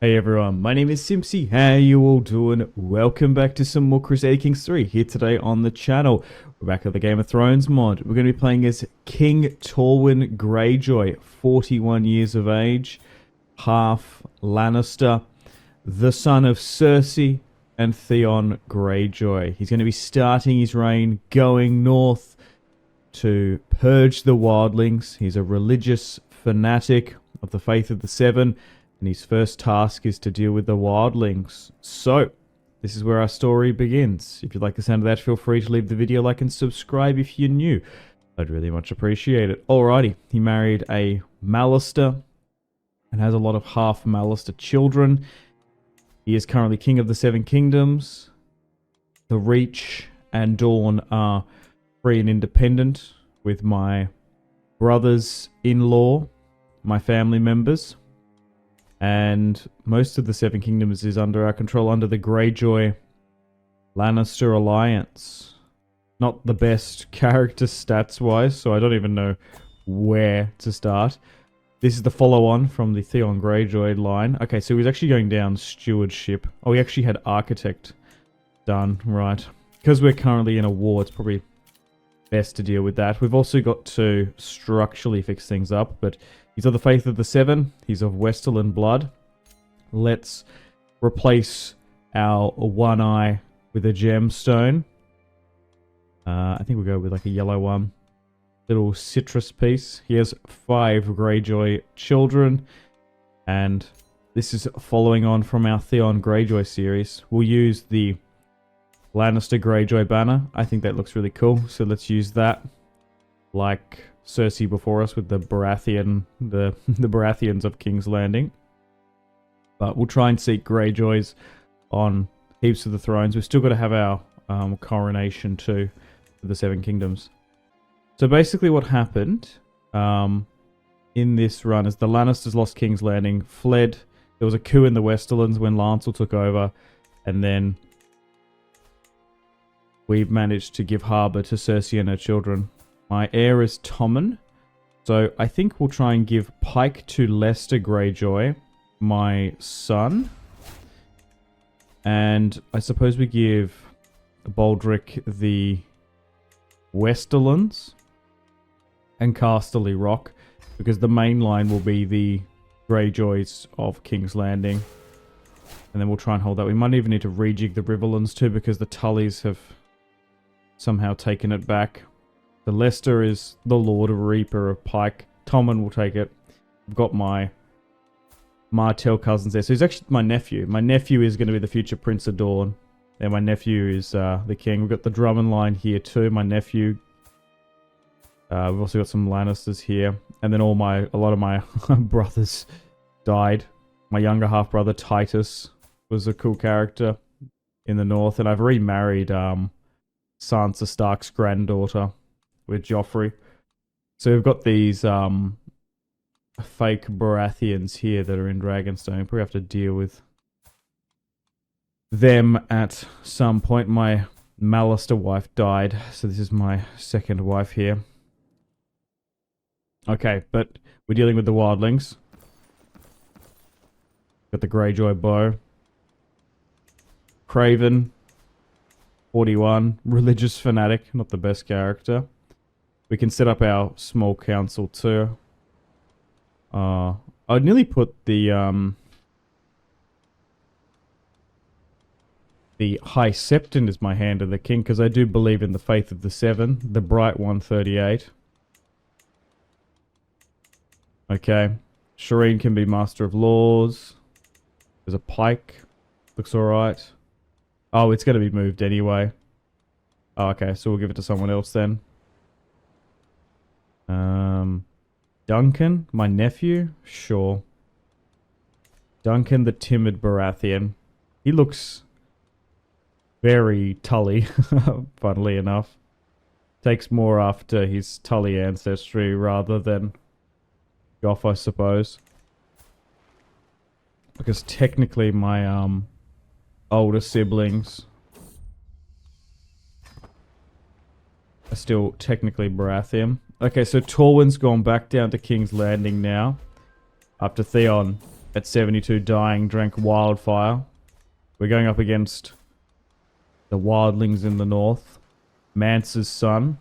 Hey everyone, my name is Simpzy. How you all doing? Welcome back to some more Crusader Kings 3 here today on the channel. We're back at the Game of Thrones mod. We're going to be playing as King Torwin Greyjoy, 41 years of age, half Lannister, the son of Cersei and Theon Greyjoy. He's going to be starting his reign going north to purge the wildlings. He's a religious fanatic of the faith of the Seven, and his first task is to deal with the wildlings. So, this is where our story begins. If you like the sound of that, feel free to leave the video a like and subscribe if you're new. I'd really much appreciate it. Alrighty, he married a Mallister and has a lot of half Mallister children. He is currently king of the Seven Kingdoms. The Reach and Dawn are free and independent, with my brothers-in-law, my family members. And most of the Seven Kingdoms is under our control, under the Greyjoy Lannister alliance. Not the best character stats-wise, so I don't even know where to start. This is the follow-on from the Theon Greyjoy line. Okay, so he was actually going down stewardship. Oh, he actually had architect done, right. Because we're currently in a war, it's probably best to deal with that. We've also got to structurally fix things up, but he's of the faith of the Seven. He's of Westerland blood. Let's replace our one eye with a gemstone. I think we'll go with like a yellow one. Little citrus piece. He has 5 Greyjoy children. And this is following on from our Theon Greyjoy series. We'll use the Lannister Greyjoy banner. I think that looks really cool. So let's use that. Like Cersei before us with the Baratheon, the Baratheons of King's Landing. But we'll try and seek Greyjoys on heaps of the thrones. We've still got to have our coronation too for the Seven Kingdoms. So basically what happened in this run is the Lannisters lost King's Landing, fled. There was a coup in the Westerlands when Lancel took over, and then we managed to give harbour to Cersei and her children. My heir is Tommen, so I think we'll try and give Pike to Lester Greyjoy, my son. And I suppose we give Baldric the Westerlands and Casterly Rock, because the main line will be the Greyjoys of King's Landing. And then we'll try and hold that. We might even need to rejig the Riverlands too, because the Tullys have somehow taken it back. The Lester is the Lord of Reaper of Pike. Tommen will take it. I've got my Martell cousins there. So he's actually my nephew. My nephew is going to be the future Prince of Dawn. And my nephew is the king. We've got the Drummond line here too. My nephew. We've also got some Lannisters here. And then a lot of my brothers died. My younger half brother Titus was a cool character in the north. And I've remarried Sansa Stark's granddaughter with Joffrey. So we've got these fake Baratheons here that are in Dragonstone. We probably have to deal with them at some point. My Mallister wife died, so this is my second wife here. Okay, but we're dealing with the wildlings. Got the Greyjoy bow. Craven, 41, religious fanatic, not the best character. We can set up our small council too. I'd nearly put the High Septon as my hand of the king, because I do believe in the faith of the Seven, the Bright 138. Okay, Shireen can be Master of Laws. There's a Pike, looks alright. Oh, it's going to be moved anyway. Oh, okay, so we'll give it to someone else then. Duncan, my nephew? Sure. Duncan the Timid Baratheon. He looks very Tully, funnily enough. Takes more after his Tully ancestry rather than Goff, I suppose. Because technically my older siblings are still technically Baratheon. Okay, so Torwin's gone back down to King's Landing now. After Theon at 72 dying, drank wildfire. We're going up against the wildlings in the north. Mance's son.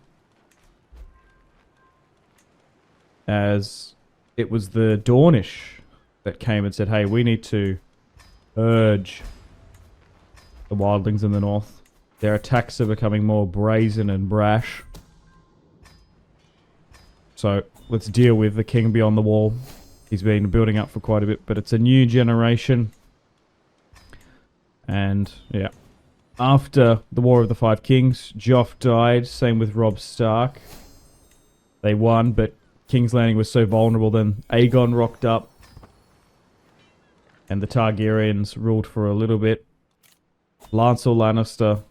As it was the Dornish that came and said, hey, we need to urge the wildlings in the north. Their attacks are becoming more brazen and brash. So let's deal with the king beyond the wall. He's been building up for quite a bit, but it's a new generation. And yeah. After the War of the Five Kings, Joff died. Same with Robb Stark. They won, but King's Landing was so vulnerable. Then Aegon rocked up. And the Targaryens ruled for a little bit. Lancel Lannister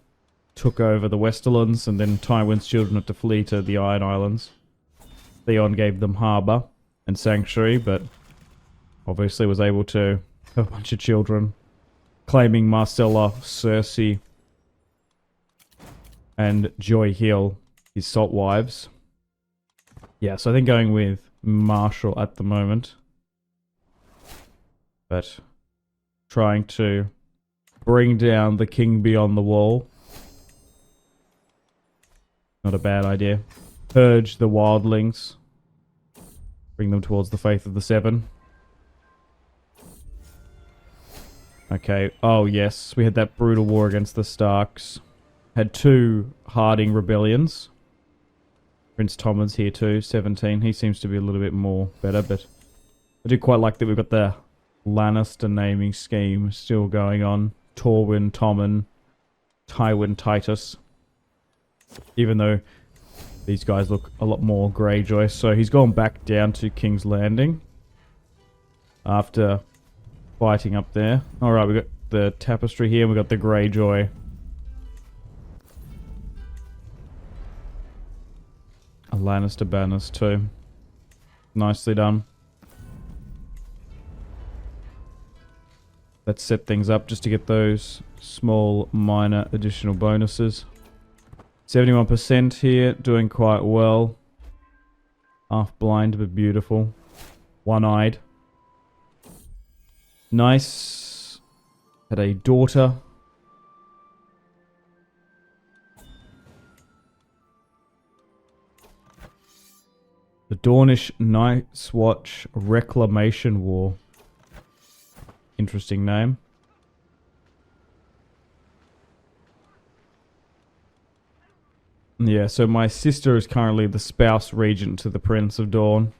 took over the Westerlands, and then Tywin's children had to flee to the Iron Islands. Theon gave them harbour and sanctuary, but obviously was able to have a bunch of children, claiming Marcella, Cersei, and Joy Hill, his salt wives. Yeah, so I think going with Marshall at the moment, but trying to bring down the king beyond the wall. Not a bad idea. Purge the wildlings. Bring them towards the faith of the Seven. Okay. Oh, yes. We had that brutal war against the Starks. Had 2 Harding rebellions. Prince Tommen's here too, 17. He seems to be a little bit more better, but I do quite like that we've got the Lannister naming scheme still going on. Torwin, Tommen, Tywin, Titus. Even though these guys look a lot more Greyjoy. So he's gone back down to King's Landing after fighting up there. Alright, we've got the tapestry here. We've got the Greyjoy. A Lannister banners too. Nicely done. Let's set things up just to get those small minor additional bonuses. 71% here, doing quite well. Half blind but beautiful. One-eyed. Nice. Had a daughter. The Dornish Night's Watch Reclamation War. Interesting name. Yeah, so my sister is currently the spouse regent to the Prince of Dawn.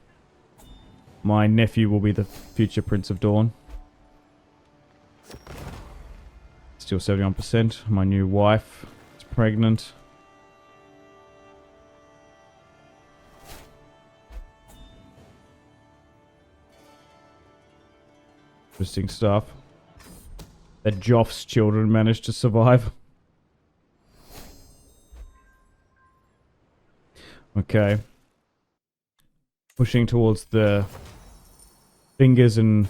My nephew will be the future Prince of Dawn. Still 71%. My new wife is pregnant. Interesting stuff. That Joff's children managed to survive. Okay. Pushing towards the fingers and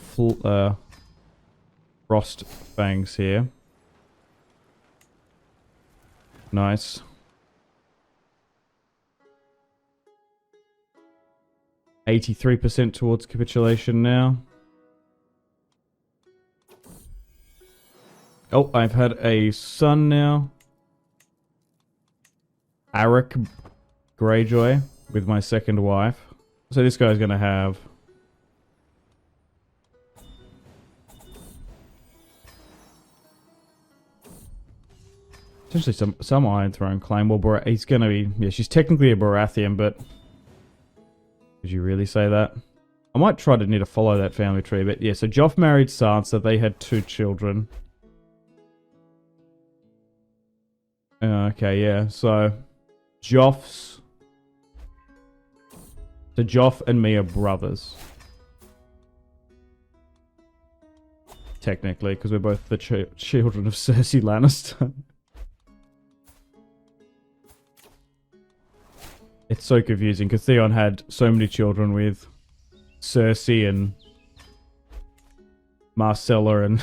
frost fangs here. Nice. 83% towards capitulation now. Oh, I've had a son now. Arik Greyjoy with my second wife. So this guy's going to have potentially some Iron Throne claim. Well, he's going to be... Yeah, she's technically a Baratheon, but... Did you really say that? I might try to need to follow that family tree, but yeah, so Joff married Sansa. They had 2 children. Okay, yeah, so Joff and me are brothers. Technically, because we're both the children of Cersei Lannister. It's so confusing, because Theon had so many children with Cersei and Marcella and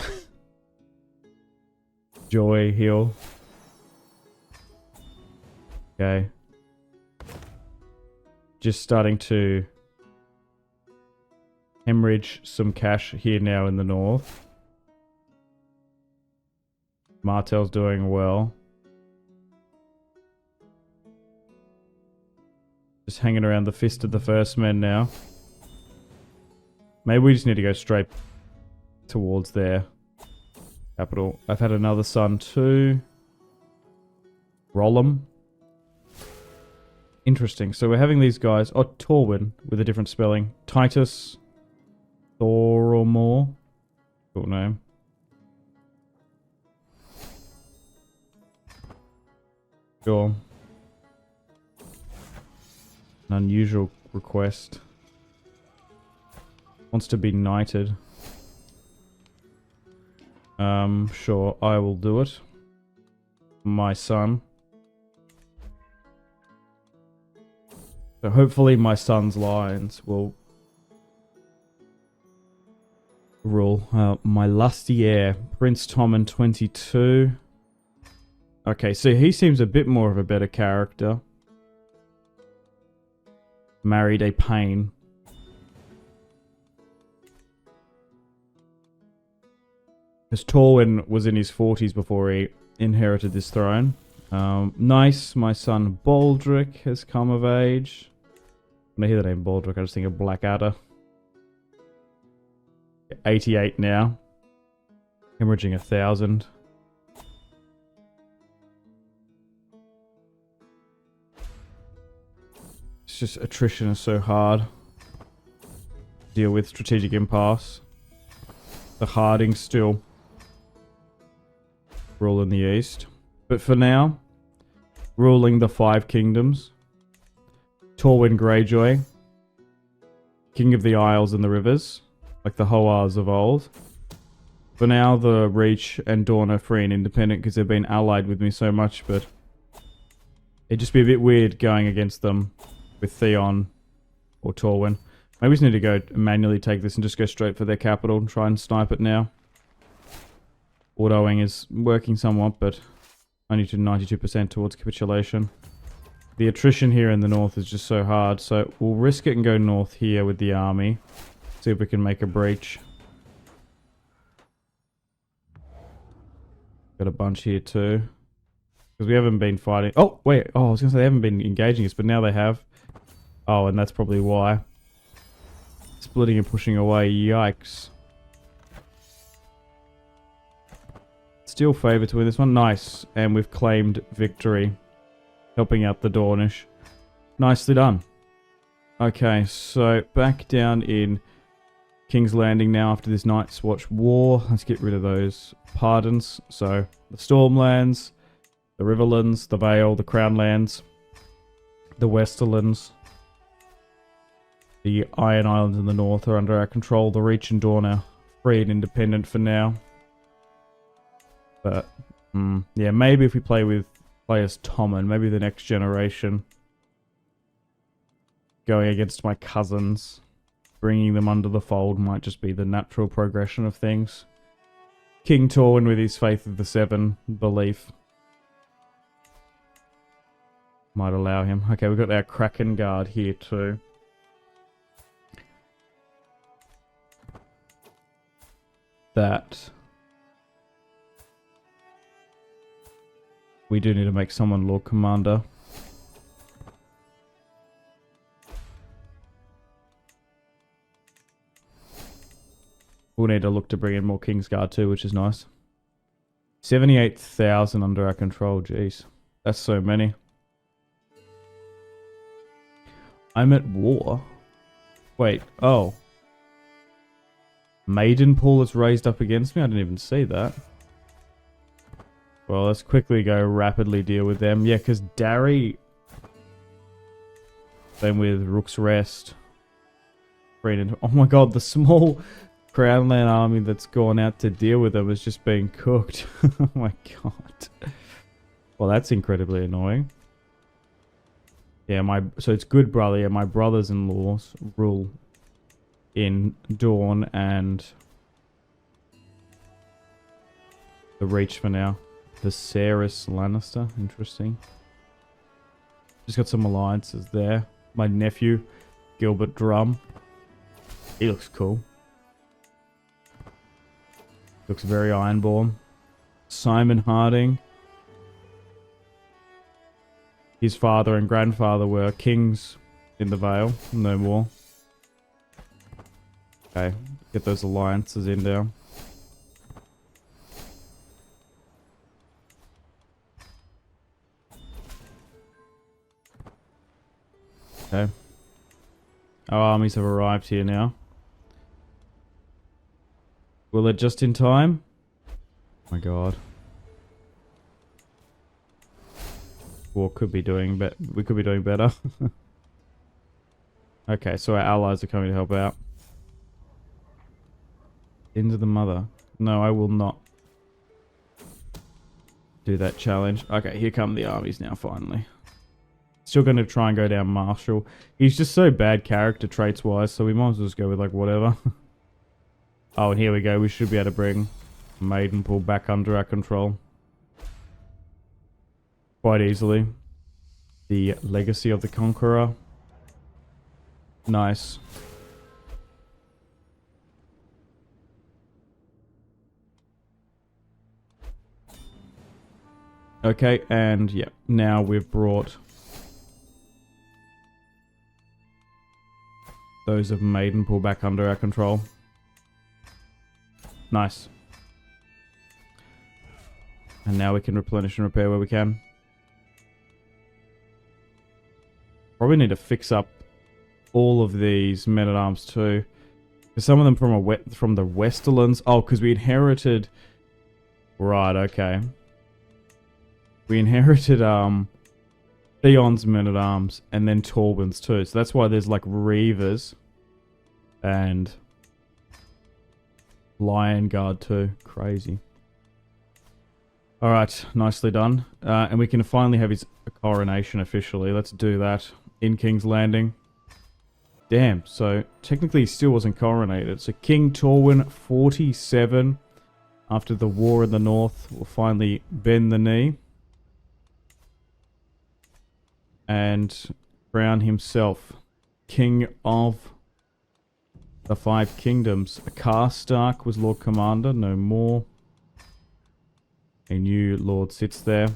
Joy Hill. Okay. Just starting to hemorrhage some cash here now in the north. Martell's doing well. Just hanging around the Fist of the First Men now. Maybe we just need to go straight towards their capital. I've had another son too. Rollum. Interesting. So we're having these guys. Oh, Torwin with a different spelling. Titus Thoromore. Cool name. Sure. An unusual request. Wants to be knighted. Sure, I will do it. My son. So hopefully my son's lines will rule. My lusty heir, Prince Tommen 22. Okay, so he seems a bit more of a better character. Married a pain. Because Torwin was in his 40s before he inherited this throne. Nice, my son Baldric has come of age. When I hear the name Baldric, I just think of Blackadder. 88 now. Hemorrhaging 1,000. It's just attrition is so hard. Deal with strategic impasse. The Harding still rule in the east. But for now, ruling the 5 kingdoms. Torwin Greyjoy. King of the Isles and the Rivers. Like the Hoars of old. For now, the Reach and Dawn are free and independent because they've been allied with me so much, but it'd just be a bit weird going against them with Theon or Torwin. Maybe we just need to go manually take this and just go straight for their capital and try and snipe it now. Autoing is working somewhat, but only to 92% towards capitulation. The attrition here in the north is just so hard, so we'll risk it and go north here with the army. See if we can make a breach. Got a bunch here too. Because we haven't been fighting. Oh, wait. Oh, I was going to say they haven't been engaging us, but now they have. Oh, and that's probably why. Splitting and pushing away. Yikes. Still favor to win this one. Nice. And we've claimed victory. Helping out the Dornish. Nicely done. Okay, so back down in King's Landing now after this Night's Watch war. Let's get rid of those pardons. So, the Stormlands, the Riverlands, the Vale, the Crownlands, the Westerlands, the Iron Islands in the north are under our control. The Reach and Dawn are free and independent for now. But, yeah, maybe if we play as Tommen, maybe the next generation. Going against my cousins. Bringing them under the fold might just be the natural progression of things. King Torwin with his Faith of the Seven belief might allow him. Okay, we've got our Kraken guard here too. That we do need to make someone Lord Commander. We'll need to look to bring in more Kingsguard too, which is nice. 78,000 under our control, jeez. That's so many. I'm at war. Wait, oh. Maidenpool is raised up against me? I didn't even see that. Well, let's quickly go rapidly deal with them. Yeah, because Darry... Same with Rook's Rest. Oh my god, the small Crownland army that's gone out to deal with them is just being cooked. Oh my god. Well, that's incredibly annoying. Yeah, so it's good brother. Yeah, my brothers-in-laws rule in Dawn and the Reach for now. Viserys Lannister, interesting. Just got some alliances there. My nephew, Gilbert Drum. He looks cool. Looks very Ironborn. Simon Harding. His father and grandfather were kings in the Vale. No more. Okay, get those alliances in there. Okay. Our armies have arrived here now. Will it just in time? Oh my god. War could be doing we could be doing better. Okay, so our allies are coming to help out. Into the mother. No, I will not do that challenge. Okay, here come the armies now, finally. Still going to try and go down Marshall. He's just so bad character traits-wise, so we might as well just go with, like, whatever. Oh, and here we go. We should be able to bring Maidenpool back under our control. Quite easily. The Legacy of the Conqueror. Nice. Okay, and yeah, now we've brought those of Maidenpool back under our control. Nice. And now we can replenish and repair where we can. Probably need to fix up all of these men-at-arms too. Because some of them from the Westerlands. Oh, because we inherited... Right, okay. We inherited Theon's men-at-arms and then Torwin's too. So that's why there's like Reavers and Lion Guard too. Crazy. Alright, nicely done. And we can finally have his coronation officially. Let's do that in King's Landing. Damn, so technically he still wasn't coronated. So King Torwin, 47, after the war in the north, will finally bend the knee and crown himself King of the Five Kingdoms. Karstark was Lord Commander, no more. A new Lord sits there.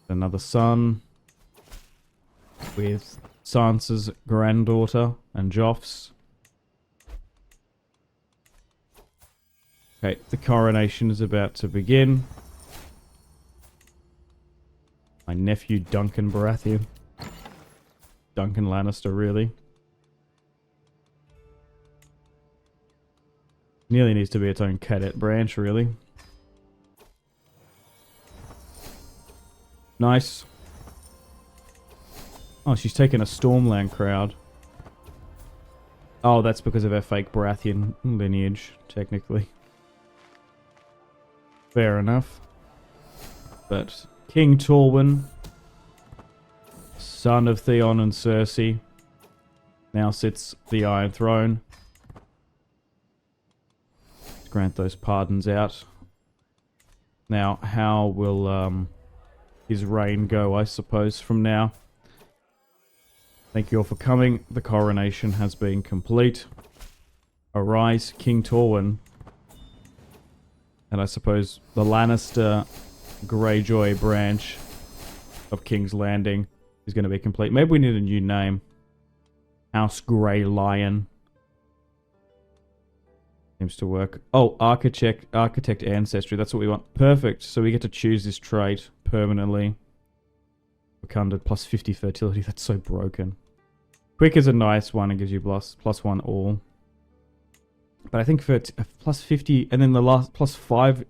Another son with Sansa's granddaughter and Joff's. Okay, the coronation is about to begin. My nephew Duncan Baratheon. Duncan Lannister, really. Nearly needs to be its own cadet branch, really. Nice. Oh, she's taken a Stormland crowd. Oh, that's because of her fake Baratheon lineage, technically. Fair enough. But King Torwin, son of Theon and Cersei, now sits the Iron Throne. Let's grant those pardons out. Now, how will his reign go, I suppose, from now? Thank you all for coming. The coronation has been complete. Arise, King Torwin. And I suppose the Lannister Greyjoy branch of King's Landing is going to be complete. Maybe we need a new name. House Grey Lion. Seems to work. Oh, Architect Ancestry. That's what we want. Perfect. So we get to choose this trait permanently. Wakanda plus 50 fertility. That's so broken. Quick is a nice one. It gives you plus 1 all. But I think for plus 50 and then the last plus 5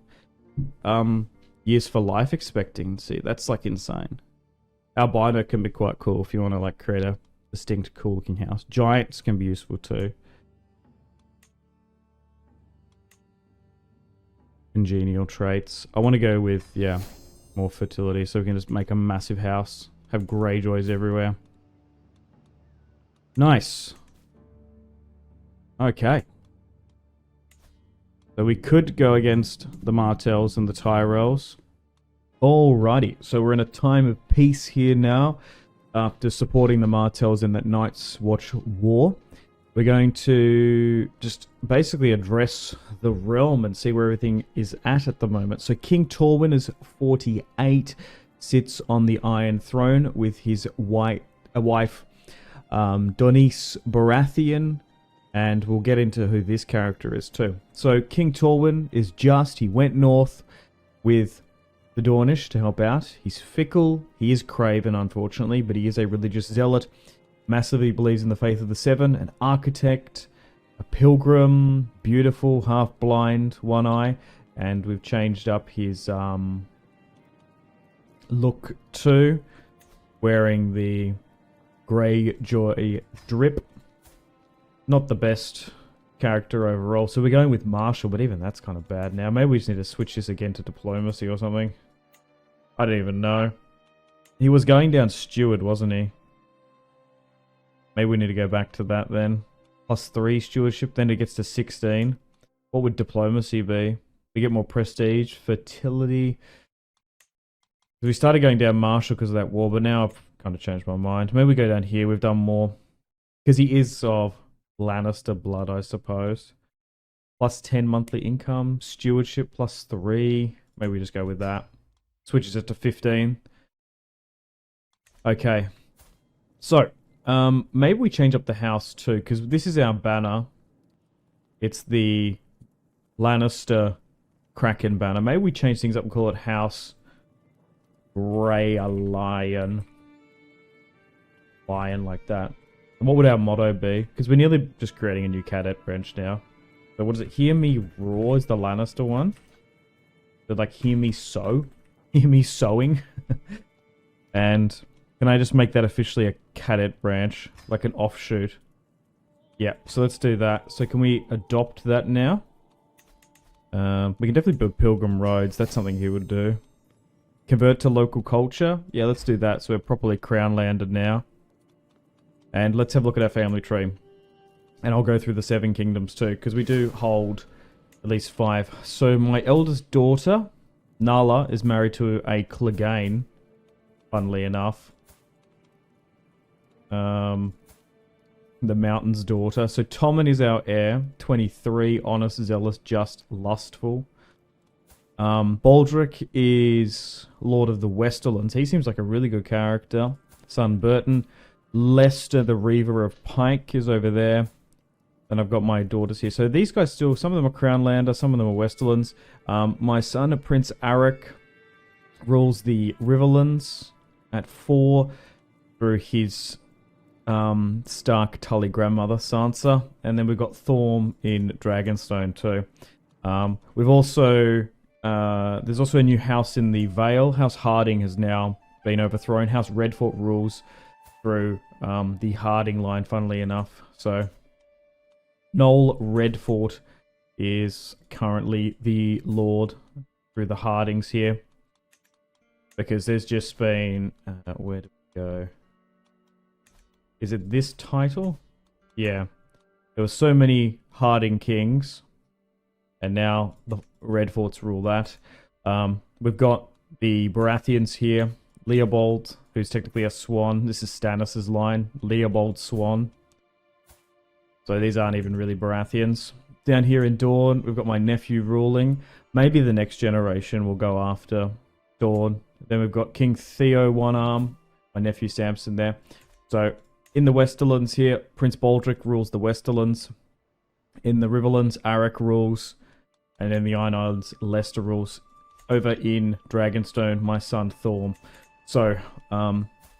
years for life expectancy. That's like insane. Albino can be quite cool if you want to like create a distinct cool looking house. Giants can be useful too. Congenial traits. I want to go with, yeah, more fertility so we can just make a massive house. Have Greyjoys everywhere. Nice. Okay. So we could go against the Martells and the Tyrells. Alrighty. So we're in a time of peace here now. After supporting the Martells in that Night's Watch war. We're going to just basically address the realm and see where everything is at the moment. So King Torwin is 48, sits on the Iron Throne with his wife, Donice Baratheon, and we'll get into who this character is too. So King Torwin is just, he went north with the Dornish to help out. He's fickle, he is craven unfortunately, but he is a religious zealot. Massively believes in the faith of the Seven, an architect, a pilgrim, beautiful, half-blind, one eye, and we've changed up his look too, wearing the Greyjoy drip. Not the best character overall, so we're going with Marshall, but even that's kind of bad now. Maybe we just need to switch this again to diplomacy or something. I don't even know. He was going down steward, wasn't he? Maybe we need to go back to that then. +3 stewardship, then it gets to 16. What would diplomacy be? We get more prestige, fertility. We started going down Marshall because of that war, but now I've kind of changed my mind. Maybe we go down here, we've done more. Because he is of Lannister blood, I suppose. +10 monthly income, stewardship +3. Maybe we just go with that. Switches it to 15. Okay. So, maybe we change up the house too, because this is our banner. It's the Lannister Kraken banner. Maybe we change things up and call it House Grey Lion. Lion like that. And what would our motto be? Because we're nearly just creating a new cadet branch now. So what is it? Hear me roar is the Lannister one. So like hear me sow. Hear me sowing. And can I just make that officially a cadet branch? Like an offshoot. Yeah, so let's do that. So can we adopt that now? We can definitely build pilgrim roads. That's something he would do. Convert to local culture. Yeah, let's do that. So we're properly crown landed now. And let's have a look at our family tree. And I'll go through the 7 kingdoms too, because we do hold at least 5. So my eldest daughter, Nala, is married to a Clegane, funnily enough. The Mountain's daughter. So Tommen is our heir. 23, honest, zealous, just, lustful. Baldric is Lord of the Westerlands. He seems like a really good character. Son Burton. Lester, the Reaver of Pike, is over there. And I've got my daughters here. So these guys still, some of them are Crownlander, some of them are Westerlands. My son, Prince Arik, rules the Riverlands at 4 through his Stark Tully grandmother, Sansa. And then we've got Thorm in Dragonstone too. We've also, there's also a new house in the Vale. House Harding has now been overthrown. House Redfort rules through the Harding line, funnily enough. So Noel Redfort is currently the Lord through the Hardings here. Because there's just been... where did we go? Is it this title? Yeah. There were so many Harding kings. And now the Redforts rule that. We've got the Baratheons here. Leopold, who's technically a swan. This is Stannis' line. Leopold Swan. So these aren't even really Baratheons. Down here in Dorne, we've got my nephew ruling. Maybe the next generation will go after Dorne. Then we've got King Theo One Arm. My nephew Samson there. So in the Westerlands here, Prince Baldric rules the Westerlands. In the Riverlands, Arik rules. And in the Iron Islands, Lester rules. Over in Dragonstone, my son Thorm. So,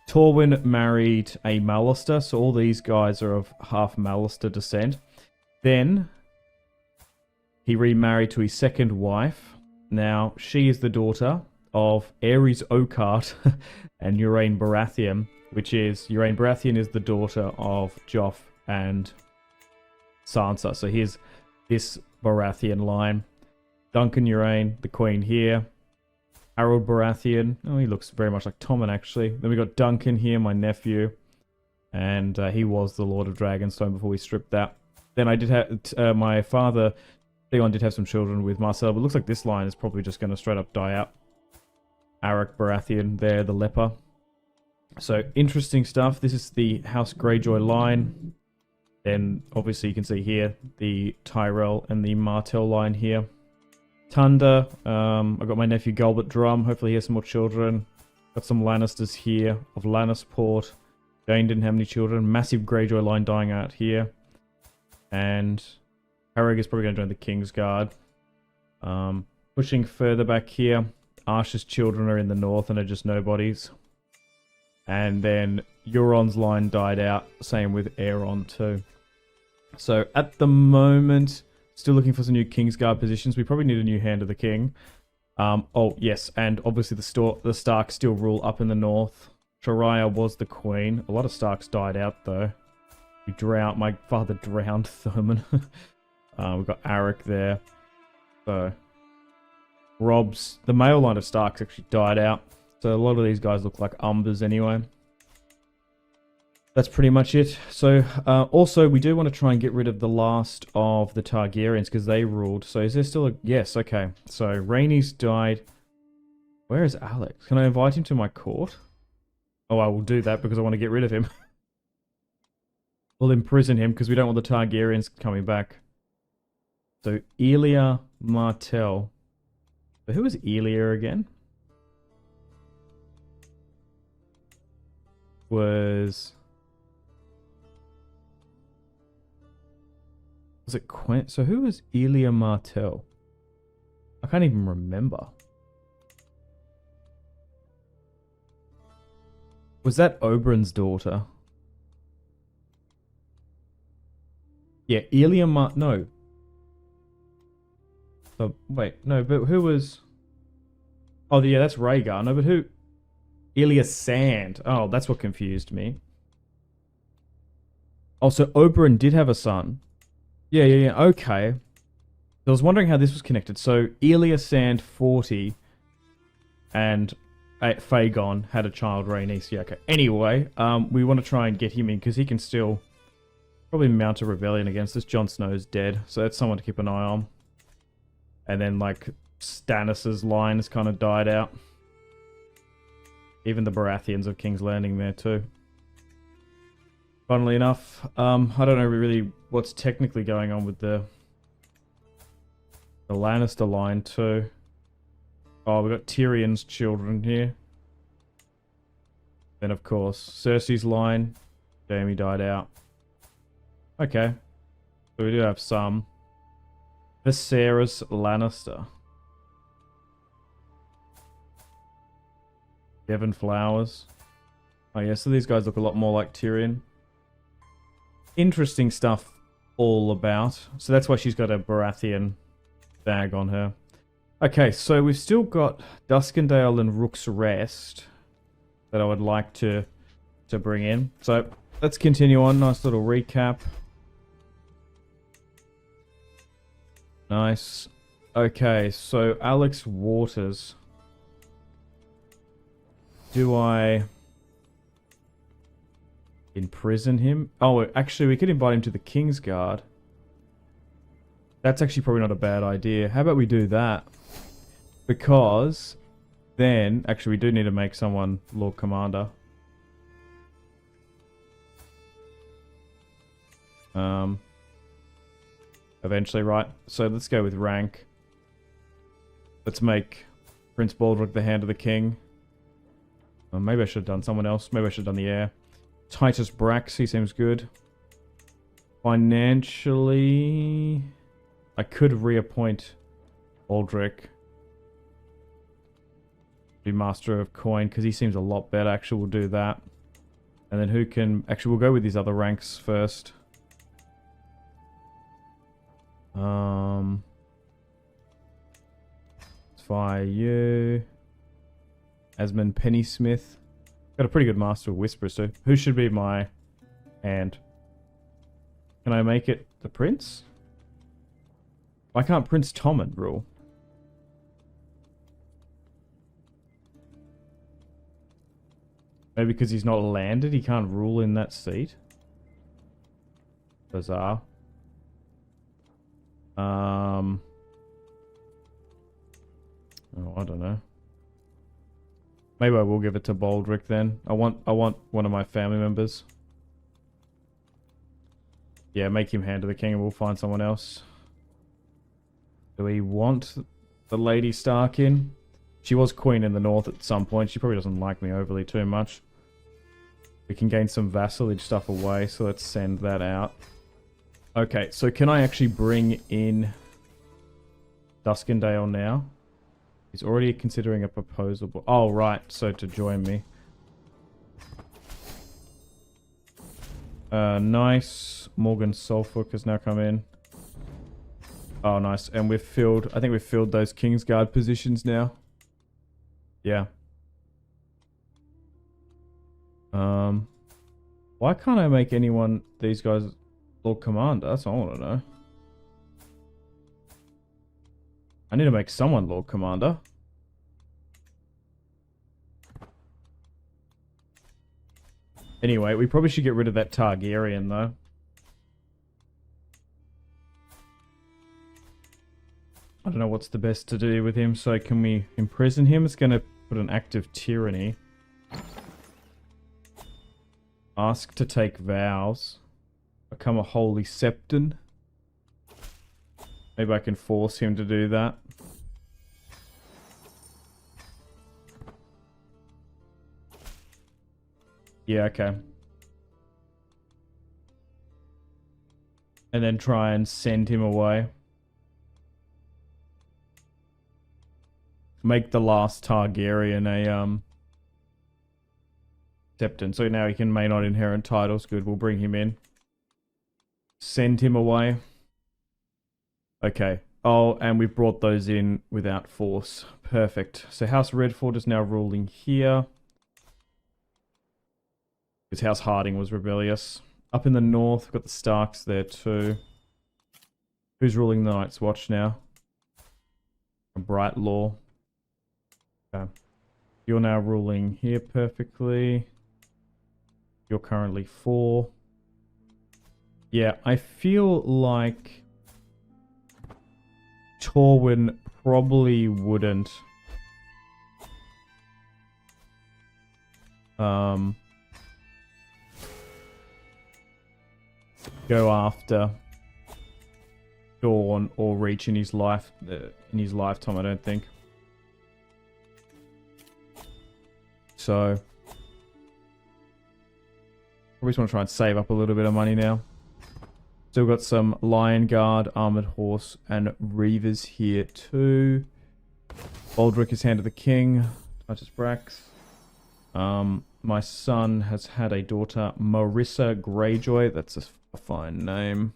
Torwin married a Mallister, so all these guys are of half Mallister descent. Then, he remarried to his second wife. Now, she is the daughter of Aerys Oakheart and Uraine Baratheon, which is, Uraine Baratheon is the daughter of Joff and Sansa. So here's this Baratheon line. Duncan Uraine, the queen here. Harold Baratheon. Oh, he looks very much like Tommen, actually. Then we got Duncan here, my nephew. And he was the Lord of Dragonstone before we stripped that. Then I did have... my father, Theon, did have some children with Marcel. But it looks like this line is probably just going to straight up die out. Arik Baratheon there, the leper. So, interesting stuff. This is the House Greyjoy line. Then obviously you can see here the Tyrell and the Martell line here. Tunda, I've got my nephew Galbert Drum, hopefully he has some more children. Got some Lannisters here of Lannisport. Jane didn't have any children. Massive Greyjoy line dying out here. And Harrig is probably going to join the Kingsguard. Pushing further back here, Archer's children are in the north and are just nobodies. And then Euron's line died out, same with Aeron too. So at the moment, still looking for some new Kingsguard positions. We probably need a new Hand of the King. Oh yes, and obviously the Starks still rule up in the north. Shariah was the queen. A lot of Starks died out though. My father drowned Thurman. We've got Arik there. So the male line of Starks actually died out. So a lot of these guys look like Umbers anyway. That's pretty much it. So also we do want to try and get rid of the last of the Targaryens because they ruled. So is there still a... Yes, okay. So Rhaenys died. Where is Alex? Can I invite him to my court? Oh, I will do that because I want to get rid of him. We'll imprison him because we don't want the Targaryens coming back. So Elia Martell. But who is Elia again? Was it Quent? So who was Elia Martell? I can't even remember. Was that Oberyn's daughter? Yeah, Elia no. Oh, wait, no, but who was... Oh, yeah, that's Rhaegar. No, but who... Elia Sand. Oh, that's what confused me. Oh, so Oberyn did have a son. Yeah, okay. I was wondering how this was connected. So, Elia Sand 40 and Fagon had a child, Rhaenys. Yeah, okay. Anyway, we want to try and get him in because he can still probably mount a rebellion against us. Jon Snow's dead, so that's someone to keep an eye on. And then, like, Stannis's line has kind of died out. Even the Baratheons of King's Landing there too. Funnily enough, I don't know really what's technically going on with the Lannister line too. Oh, we've got Tyrion's children here. Then of course, Cersei's line. Jaime died out. Okay. So we do have some. Viserys Lannister. Devon Flowers. Oh yeah, so these guys look a lot more like Tyrion. Interesting stuff all about. So that's why she's got a Baratheon bag on her. Okay, so we've still got Duskendale and Rook's Rest that I would like to bring in. So let's continue on. Nice little recap. Nice. Okay, so Alex Waters. Do I imprison him? Oh, actually, we could invite him to the Kingsguard. That's actually probably not a bad idea. How about we do that? Because then, actually, we do need to make someone Lord Commander. Eventually, right? So let's go with rank. Let's make Prince Baldric the Hand of the King. Maybe I should have done someone else. Maybe I should have done the heir. Titus Brax, he seems good. Financially, I could reappoint Baldric. Be Master of Coin, because he seems a lot better. Actually, we'll do that. And then who can... Actually, we'll go with these other ranks first. Let's fire you. Asmund Pennysmith. Got a pretty good Master of Whispers too. Who should be my hand? Can I make it the Prince? Why can't Prince Tommen rule? Maybe because he's not landed, he can't rule in that seat. Bizarre. Oh, I don't know. Maybe I will give it to Baldric then. I want one of my family members. Yeah, make him hand to the king and we'll find someone else. Do we want the Lady Stark in? She was queen in the north at some point. She probably doesn't like me overly too much. We can gain some vassalage stuff away, so let's send that out. Okay, so can I actually bring in Duskendale now? He's already considering a proposal. Oh, right, so to join me. Nice. Morgan Suffolk has now come in. Oh, nice. And we've filled... I think we've filled those Kingsguard positions now. Yeah. Why can't I make anyone... These guys... Lord Commander? That's what I want to know. I need to make someone Lord Commander. Anyway, we probably should get rid of that Targaryen, though. I don't know what's the best to do with him, so can we imprison him? It's going to put an act of tyranny. Ask to take vows. Become a holy septon. Maybe I can force him to do that. Yeah, okay. And then try and send him away. Make the last Targaryen a septon. So now he may not inherit titles. Good, we'll bring him in. Send him away. Okay. Oh, and we've brought those in without force. Perfect. So House Redford is now ruling here. Because House Harding was rebellious. Up in the north, we've got the Starks there too. Who's ruling the Night's Watch now? A Bright Law. Okay. You're now ruling here perfectly. You're currently 4. Yeah, I feel like Torwin probably wouldn't go after Dawn or Reach in his lifetime, I don't think. So probably just want to try and save up a little bit of money now. Still got some Lion Guard, Armored Horse, and Reavers here too. Baldric is hand to the king. Titus Brax. My son has had a daughter, Marissa Greyjoy. That's a fine name.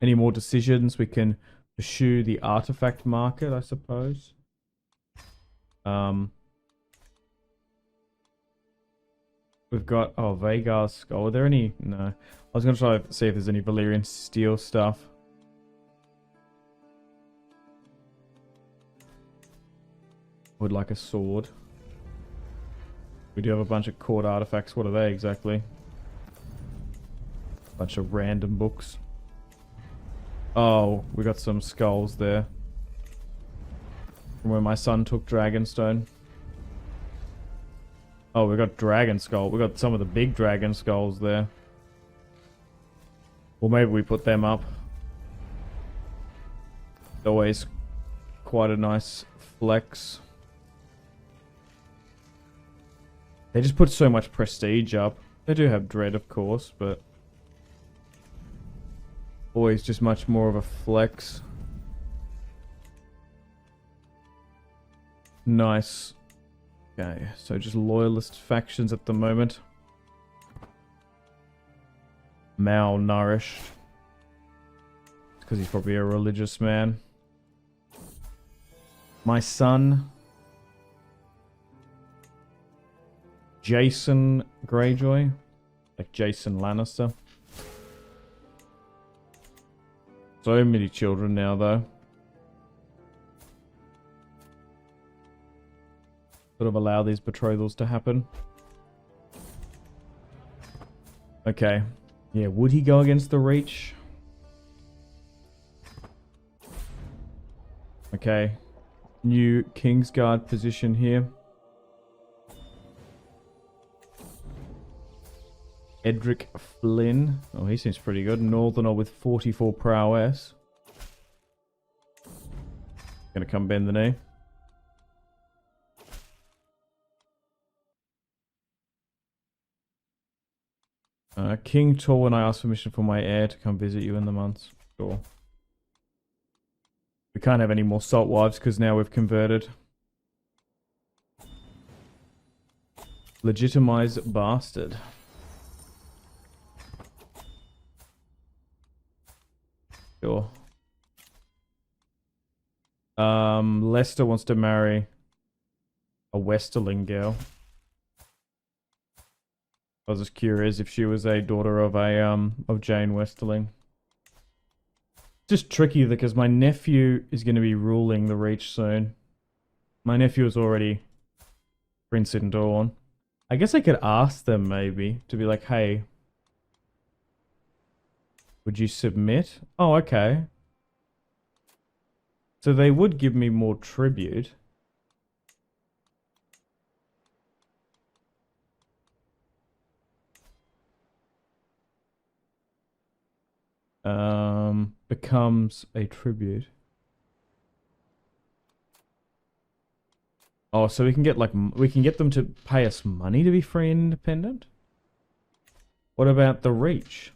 Any more decisions? We can pursue the artifact market, I suppose. We've got... Oh, Vagar's Skull. Are there any... No. I was going to try to see if there's any Valyrian steel stuff. Would like a sword. We do have a bunch of court artifacts. What are they exactly? Bunch of random books. Oh, we got some skulls there. From where my son took Dragonstone. Oh, we got Dragon Skull. We got some of the big Dragon Skulls there. Well, maybe we put them up. Always quite a nice flex. They just put so much prestige up. They do have dread, of course, but always just much more of a flex. Nice. Okay, so just loyalist factions at the moment. Malnourished. Because he's probably a religious man. My son, Jason Greyjoy. Like Jason Lannister. So many children now, though. Sort of allow these betrothals to happen. Okay. Yeah, would he go against the Reach? Okay. New Kingsguard position here. Edric Flynn. Oh, he seems pretty good. Northerner with 44 prowess. Gonna come bend the knee. King Torwin, I asked permission for my heir to come visit you in the months. Sure. We can't have any more salt wives because now we've converted. Legitimize bastard. Sure. Lester wants to marry a Westerling girl. I was just curious if she was a daughter of Jane Westerling. Just tricky because my nephew is going to be ruling the Reach soon. My nephew is already Prince in Dawn. I guess I could ask them maybe to be like, hey, would you submit? Oh, okay. So they would give me more tribute. Becomes a tribute. Oh, so we can get we can get them to pay us money to be free and independent? What about the Reach?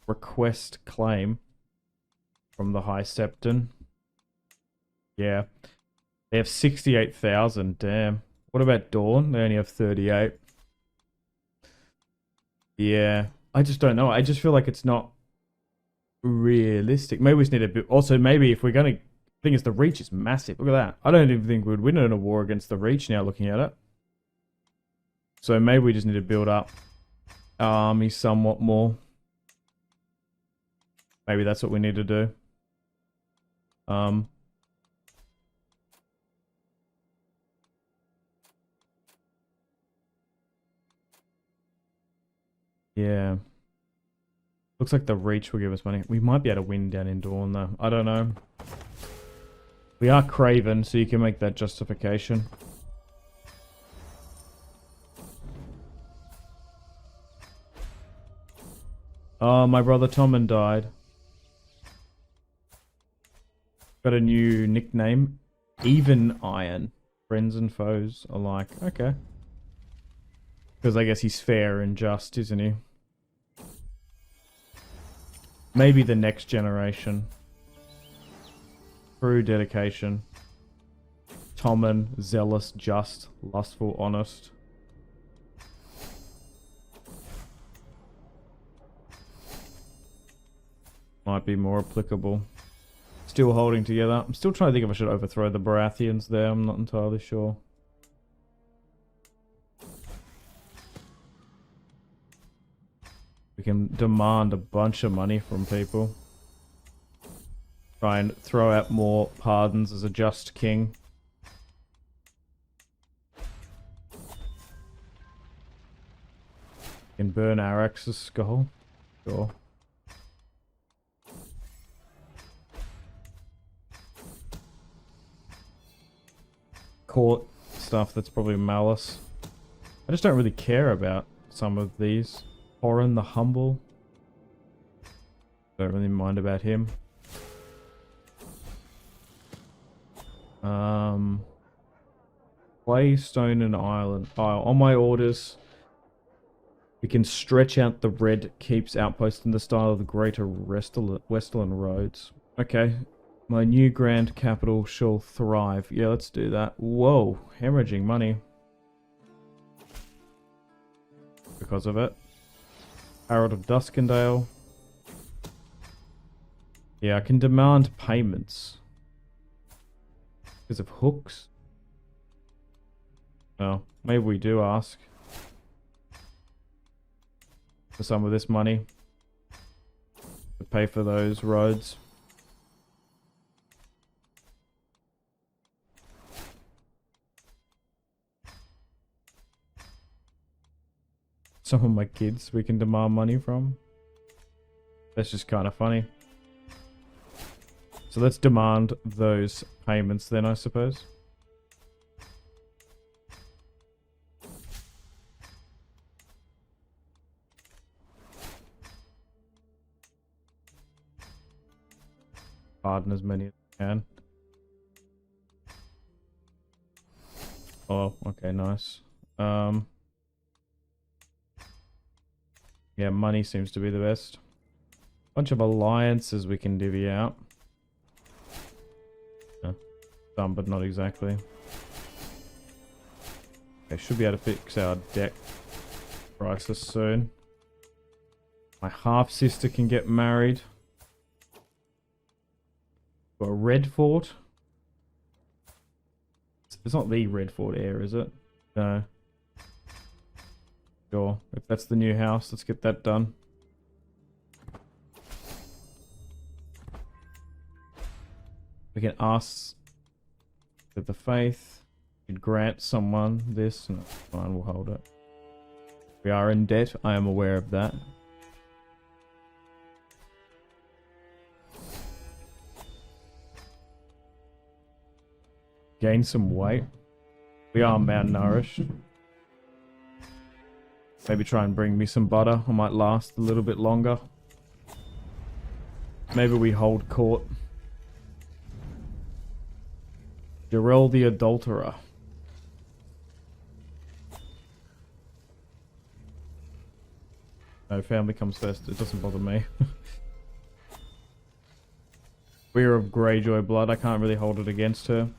Request claim from the High Septon. Yeah. They have 68,000, damn. What about Dawn? They only have 38. Yeah. I just don't know. I just feel like it's not realistic. Maybe we just need a bit... Also, maybe if we're going to... Thing is, the Reach is massive. Look at that. I don't even think we'd win in a war against the Reach now, looking at it. So maybe we just need to build up our army somewhat more. Maybe that's what we need to do. Yeah. Looks like the Reach will give us money. We might be able to win down in Dawn, though. I don't know. We are Craven, so you can make that justification. Oh, my brother Tommen died. Got a new nickname. Even Iron. Friends and foes alike. Okay. Because I guess he's fair and just, isn't he? Maybe the next generation. True dedication. Tommen, zealous, just, lustful, honest. Might be more applicable. Still holding together. I'm still trying to think if I should overthrow the Baratheons there. I'm not entirely sure. We can demand a bunch of money from people. Try and throw out more pardons as a just king. Can burn Arax's skull. Sure. Court stuff that's probably malice. I just don't really care about some of these. Orin the Humble. Don't really mind about him. Clay, stone, and island. On my orders, we can stretch out the Red Keep's outpost in the style of the greater Westerland roads. Okay. My new grand capital shall thrive. Yeah, let's do that. Whoa, hemorrhaging money. Because of it. Harold of Duskendale. Yeah, I can demand payments. Because of hooks. Oh, maybe we do ask. For some of this money. To pay for those roads. Some of my kids we can demand money from. That's just kind of funny. So let's demand those payments then, I suppose. Pardon as many as I can. Oh, okay, nice. Yeah, money seems to be the best. Bunch of alliances we can divvy out. Some, but not exactly. Okay, should be able to fix our deck crisis soon. My half-sister can get married. Got a red fort. It's not the red fort heir, is it? No. Sure. If that's the new house, let's get that done. We can ask that the faith could grant someone this. No, fine, we'll hold it. We are in debt. I am aware of that. Gain some weight. We are malnourished. Maybe try and bring me some butter. I might last a little bit longer. Maybe we hold court. Jarell the Adulterer. No, family comes first. It doesn't bother me. We're of Greyjoy blood. I can't really hold it against her.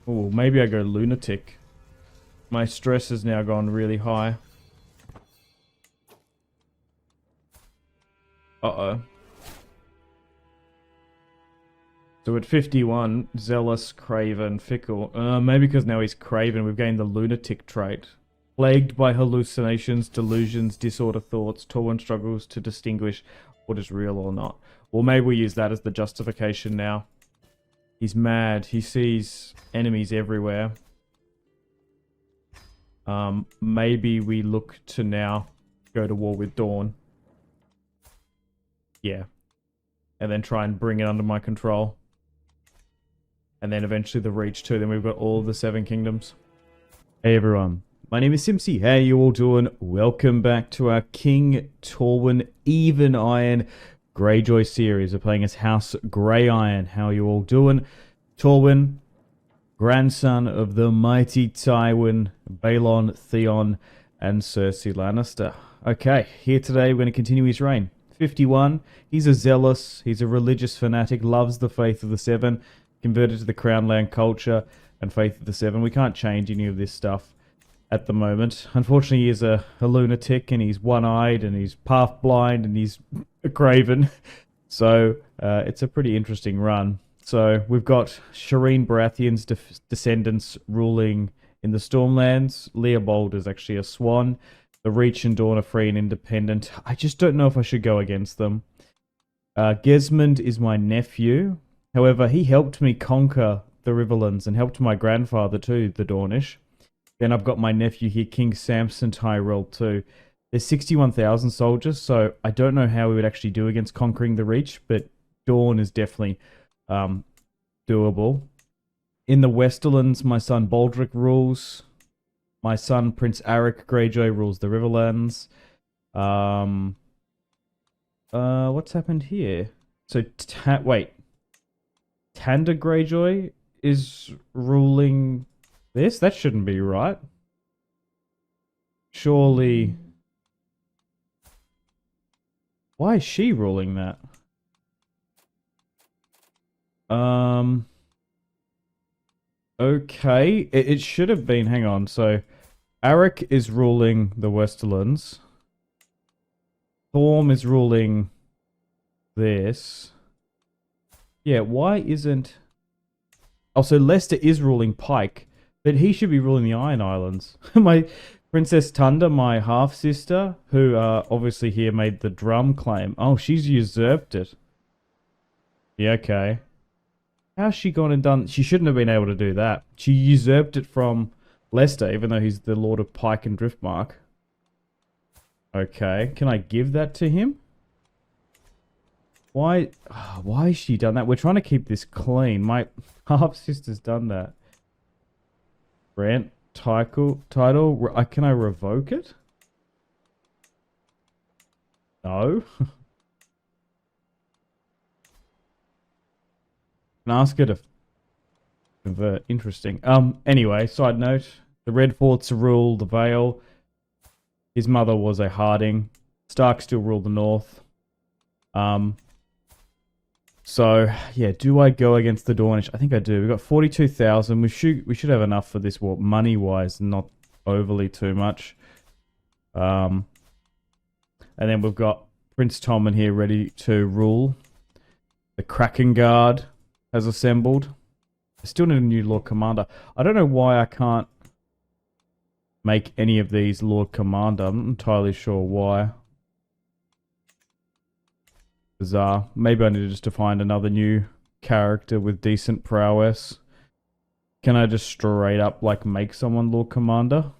Oh, maybe I go lunatic. My stress has now gone really high. Uh-oh. So at 51, zealous, craven, fickle. Maybe because now he's craven, we've gained the lunatic trait. Plagued by hallucinations, delusions, disorder thoughts, Torwin struggles to distinguish what is real or not. Well, maybe we use that as the justification now. He's mad. He sees enemies everywhere. Maybe we look to now go to war with Dawn. Yeah. And then try and bring it under my control. And then eventually the Reach too. Then we've got all the 7 kingdoms. Hey everyone. My name is Simpzy. How you all doing? Welcome back to our King Torwin Even Iron Greyjoy series. We're playing as House Grey Iron. How are you all doing? Torwin, grandson of the mighty Tywin, Balon, Theon, and Cersei Lannister. Okay, here today we're going to continue his reign. 51, he's a zealous, he's a religious fanatic, loves the faith of the 7, converted to the Crown Land culture and faith of the 7. We can't change any of this stuff at the moment. Unfortunately, he is a lunatic, and he's one-eyed, and he's half-blind, and he's a craven. So, it's a pretty interesting run. So, we've got Shireen Baratheon's descendants ruling in the Stormlands. Leopold is actually a swan. The Reach and Dawn are free and independent. I just don't know if I should go against them. Gesmund is my nephew. However, he helped me conquer the Riverlands and helped my grandfather too, the Dornish. Then I've got my nephew here, King Samson Tyrell too. There's 61,000 soldiers, so I don't know how we would actually do against conquering the Reach, but Dawn is definitely doable. In the Westerlands, my son Baldric rules. My son Prince Arik Greyjoy rules the Riverlands. What's happened here? So, wait. Tanda Greyjoy is ruling this? That shouldn't be right. Surely. Why is she ruling that? Okay. It should have been, hang on. So, Arik is ruling the Westerlands. Thorm is ruling this. Yeah, why isn't... Oh, so Leicester is ruling Pike, but he should be ruling the Iron Islands. My Princess Tunda, my half-sister, who obviously here made the drum claim. Oh, she's usurped it. Yeah, okay. How's she gone and done... She shouldn't have been able to do that. She usurped it from Leicester, even though he's the Lord of Pike and Driftmark. Okay, can I give that to him? Why has she done that? We're trying to keep this clean. My half-sister's done that. Grant title. Can I revoke it? No. Can ask her to convert. Interesting. Anyway, side note. The Red Forts rule the Vale. His mother was a Harding. Stark still rule the North. So, yeah, do I go against the Dornish? I think I do. We've got 42,000. We should have enough for this war, money-wise, not overly too much. And then we've got Prince Tommen here ready to rule. The Kraken Guard has assembled. I still need a new Lord Commander. I don't know why I can't make any of these Lord Commander. I'm not entirely sure why. Bizarre. Maybe I need just to find another new character with decent prowess. Can I just straight up like make someone Lord Commander?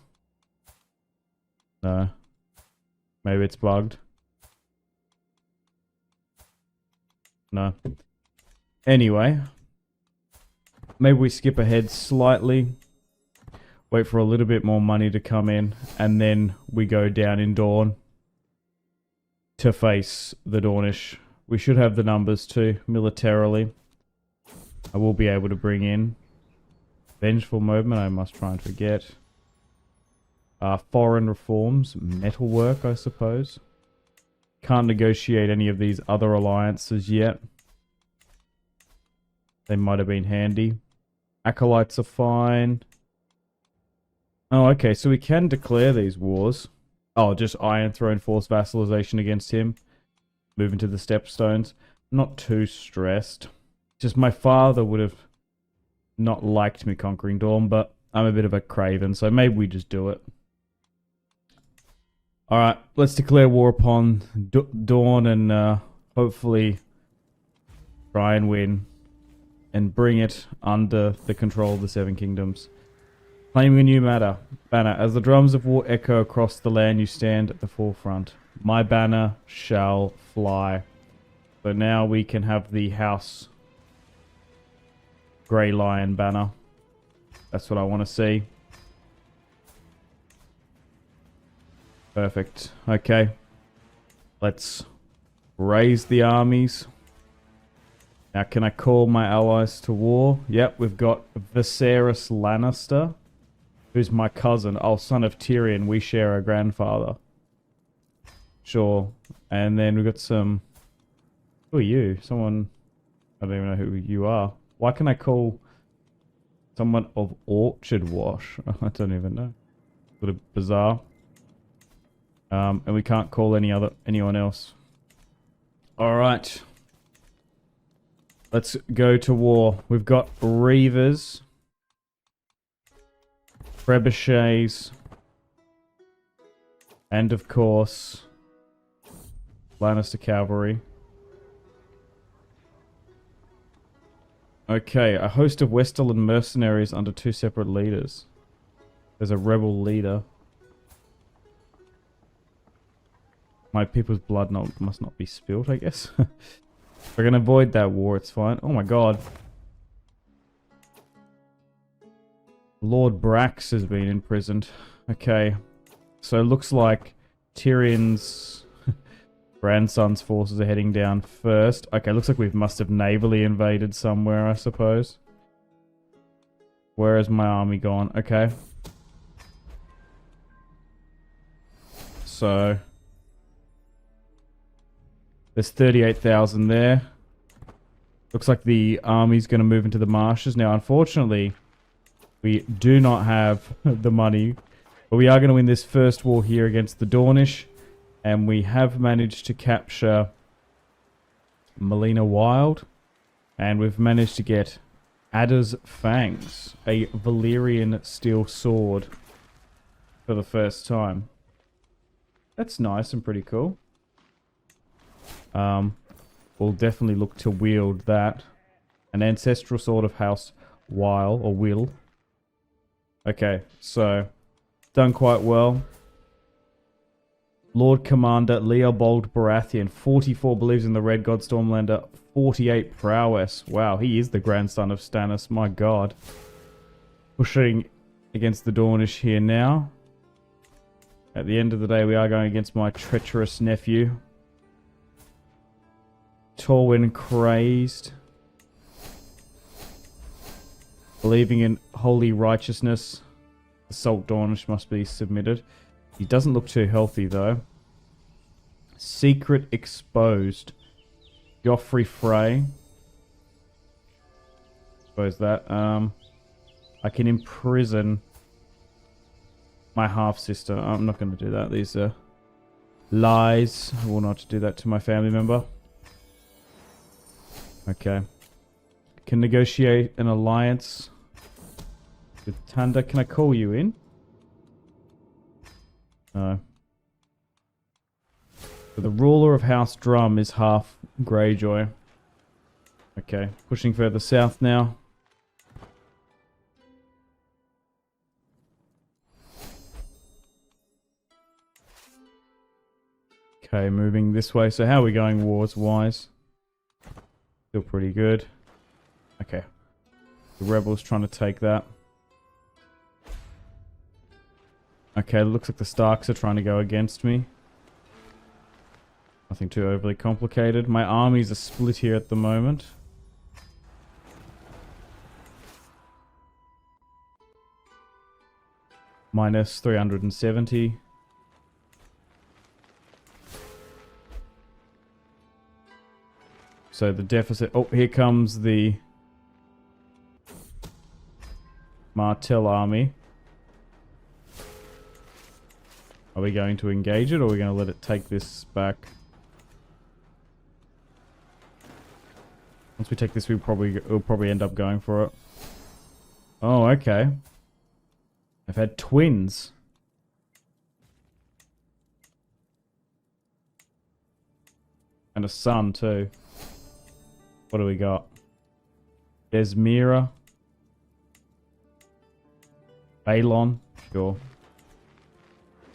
No. Maybe it's bugged. No. Anyway. Maybe we skip ahead slightly. Wait for a little bit more money to come in. And then we go down in Dawn to face the Dornish. We should have the numbers too, militarily. I will be able to bring in Vengeful Movement, I must try and forget. Foreign reforms, metalwork, I suppose. Can't negotiate any of these other alliances yet. They might have been handy. Acolytes are fine. Oh, okay, so we can declare these wars. Oh, just Iron Throne force vassalization against him. Move into the Stepstones. Not too stressed. Just my father would have not liked me conquering Dawn, but I'm a bit of a craven, so maybe we just do it. Alright, let's declare war upon Dawn and hopefully try and win and bring it under the control of the Seven Kingdoms. Claiming a new banner. As the drums of war echo across the land, you stand at the forefront. My banner shall fly. So now we can have the House Grey Lion banner. That's what I want to see. Perfect. Okay. Let's raise the armies. Now can I call my allies to war? Yep, we've got Viserys Lannister, who's my cousin. Oh, son of Tyrion. We share a grandfather. Sure. And then we've got some... Who are you? Someone... I don't even know who you are. Why can I call someone of Orchard Wash? I don't even know. Sort of bizarre. And we can't call anyone else. Alright. Let's go to war. We've got Reavers. Trebuchets. And of course... Lannister Cavalry. Okay, a host of Westerland mercenaries under two separate leaders. There's a rebel leader. My people's blood must not be spilt, I guess. If we're going to avoid that war, it's fine. Oh my god. Lord Brax has been imprisoned. Okay. So it looks like Tyrion's grandson's forces are heading down first. Okay, looks like we must have navally invaded somewhere, I suppose. Where has my army gone? Okay. So... there's 38,000 there. Looks like the army's going to move into the marshes. Now, unfortunately, we do not have the money. But we are going to win this first war here against the Dornish. And we have managed to capture Melina Wild. And we've managed to get Adder's Fangs, a Valyrian steel sword, for the first time. That's nice and pretty cool. We'll definitely look to wield that. An ancestral sword of House Will. Okay, so done quite well. Lord Commander Leopold Baratheon, 44, believes in the Red God Stormlander, 48 prowess. Wow, he is the grandson of Stannis, my god. Pushing against the Dornish here now. At the end of the day, we are going against my treacherous nephew. Torwin crazed. Believing in holy righteousness, the Salt Dornish must be submitted. He doesn't look too healthy, though. Secret exposed. Joffrey Frey. Suppose that. I can imprison my half-sister. I'm not going to do that. These are lies. I will not do that to my family member. Okay. Can negotiate an alliance with Tanda. Can I call you in? No. So the ruler of House Drum is half Greyjoy. Okay. Pushing further south now. Okay, moving this way. So how are we going wars-wise? Still pretty good. Okay. The rebels trying to take that. Okay, looks like the Starks are trying to go against me. Nothing too overly complicated. My armies are split here at the moment. Minus 370. So the deficit... Oh, here comes the Martell army. Are we going to engage it, or are we going to let it take this back? Once we take this, we'll probably end up going for it. Oh, okay. I've had twins. And a son, too. What do we got? Desmira. Balon. Sure.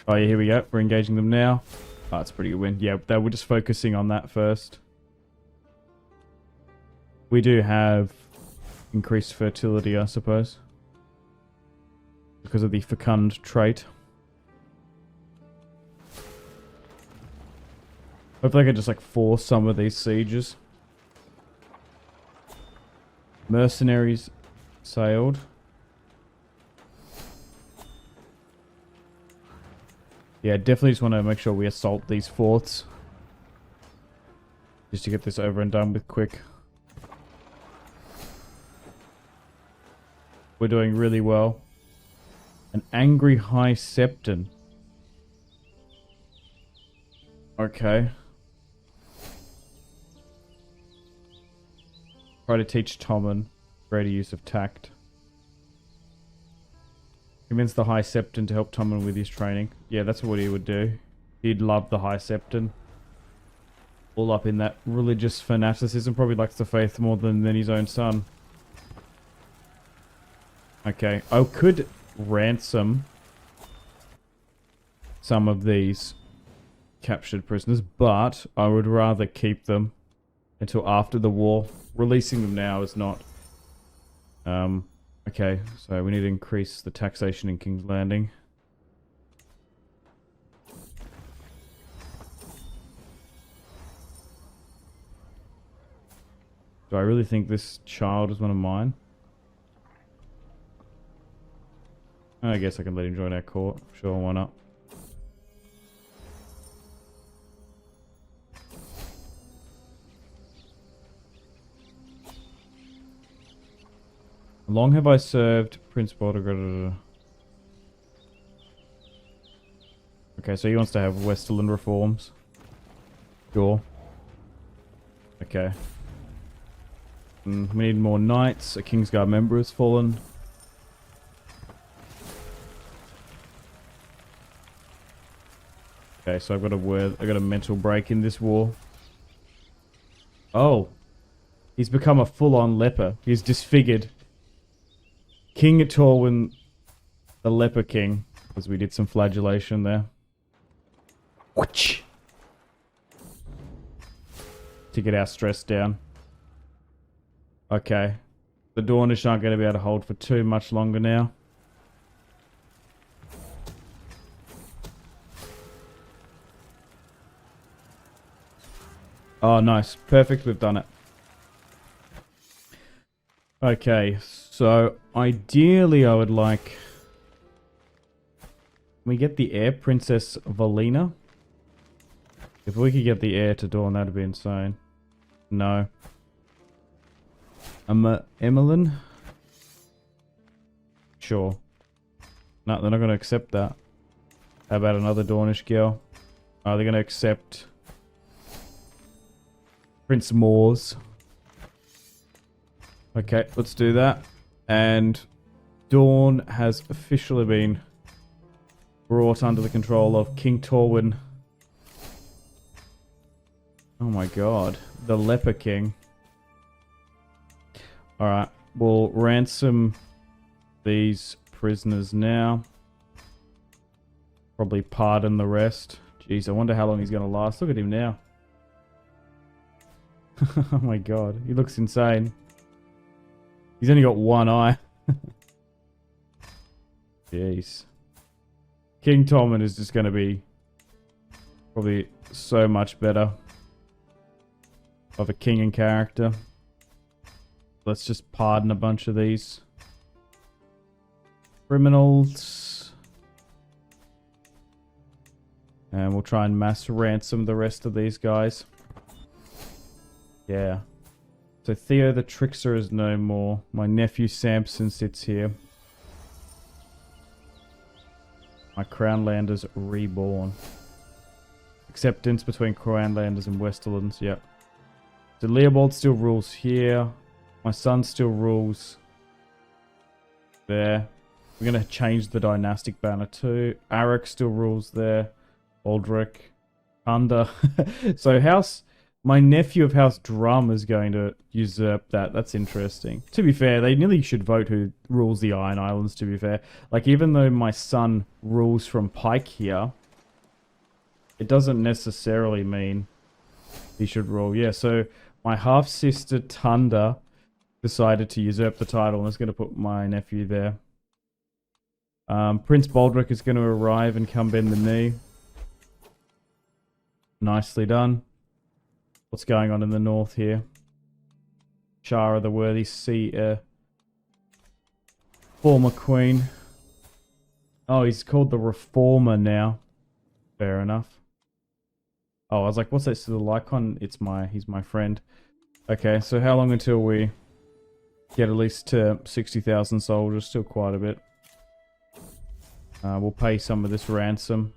Oh yeah, here we go. We're engaging them now. Oh, that's a pretty good win. Yeah, we're just focusing on that first. We do have increased fertility, I suppose. Because of the fecund trait. Hopefully I can just like force some of these sieges. Mercenaries sailed. Yeah, definitely just want to make sure we assault these forts. Just to get this over and done with quick. We're doing really well. An angry High Septon. Okay. Try to teach Tommen greater use of tact. Convince the High Septon to help Tommen with his training. Yeah, that's what he would do. He'd love the High Septon. All up in that religious fanaticism. Probably likes the faith more than his own son. Okay, I could ransom some of these captured prisoners, but I would rather keep them until after the war. Releasing them now is not... Okay, so we need to increase the taxation in King's Landing. Do I really think this child is one of mine? I guess I can let him join our court. Sure, why not? How long have I served Prince Border? Okay, so he wants to have Westerland reforms. Sure. Okay. We need more knights. A Kingsguard member has fallen. Okay, so I've got a mental break in this war. Oh. He's become a full-on leper. He's disfigured. King Torwin, the Leper King, because we did some flagellation there. Whoosh! To get our stress down. Okay. The Dornish aren't going to be able to hold for too much longer now. Oh, nice. Perfect. We've done it. Okay, so ideally I would like... Can we get the heir, Princess Valina? If we could get the heir to Dawn, that'd be insane. No. Emmeline? Sure. No, they're not going to accept that. How about another Dornish girl? Are they going to accept Prince Mors? Okay, let's do that. And Dawn has officially been brought under the control of King Torwin. Oh my god. The Leper King. Alright, we'll ransom these prisoners now. Probably pardon the rest. Jeez, I wonder how long he's going to last. Look at him now. Oh my god, he looks insane. He's only got one eye. Jeez. King Tommen is just going to be probably so much better of a king in character. Let's just pardon a bunch of these criminals. And we'll try and mass ransom the rest of these guys. Yeah. So Theo the Trickster is no more. My nephew Samson sits here. My Crownlanders reborn. Acceptance between Crownlanders and Westerlands, yep. So Leopold still rules here. My son still rules there. We're going to change the dynastic banner too. Arik still rules there. Aldrich. Thunder. So my nephew of House Drum is going to usurp that. That's interesting. To be fair, they nearly should vote who rules the Iron Islands, to be fair. Like, even though my son rules from Pike here, it doesn't necessarily mean he should rule. Yeah, so my half-sister Thunder decided to usurp the title and is going to put my nephew there. Prince Baldric is going to arrive and come bend the knee. Nicely done. What's going on in the north here? Shara the Worthy, former queen. Oh, he's called the Reformer now. Fair enough. Oh, I was like, what's that little icon? He's my friend. Okay, so how long until we get at least to 60,000 soldiers? Still quite a bit. We'll pay some of this ransom.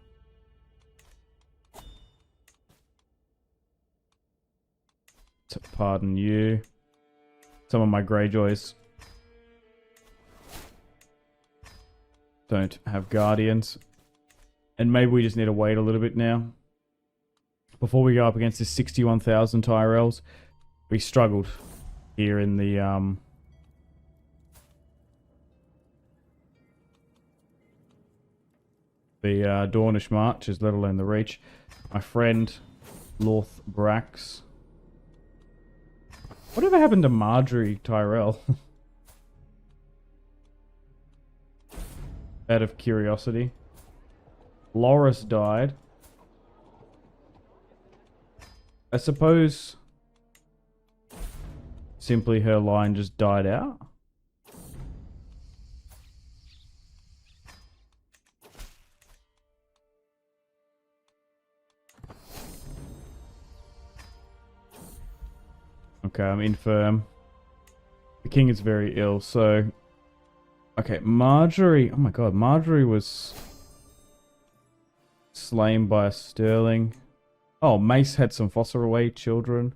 To pardon you. Some of my Greyjoys don't have guardians. And maybe we just need to wait a little bit now. Before we go up against this 61,000 Tyrells. We struggled here in the Dornish marches, let alone the Reach. My friend Lorth Brax. Whatever happened to Marjorie Tyrell? Out of curiosity. Loras died. I suppose simply her line just died out. Okay, I'm infirm. The king is very ill, so... Okay, Marjorie... Oh my god, Marjorie was slain by a Sterling. Oh, Mace had some foster away children.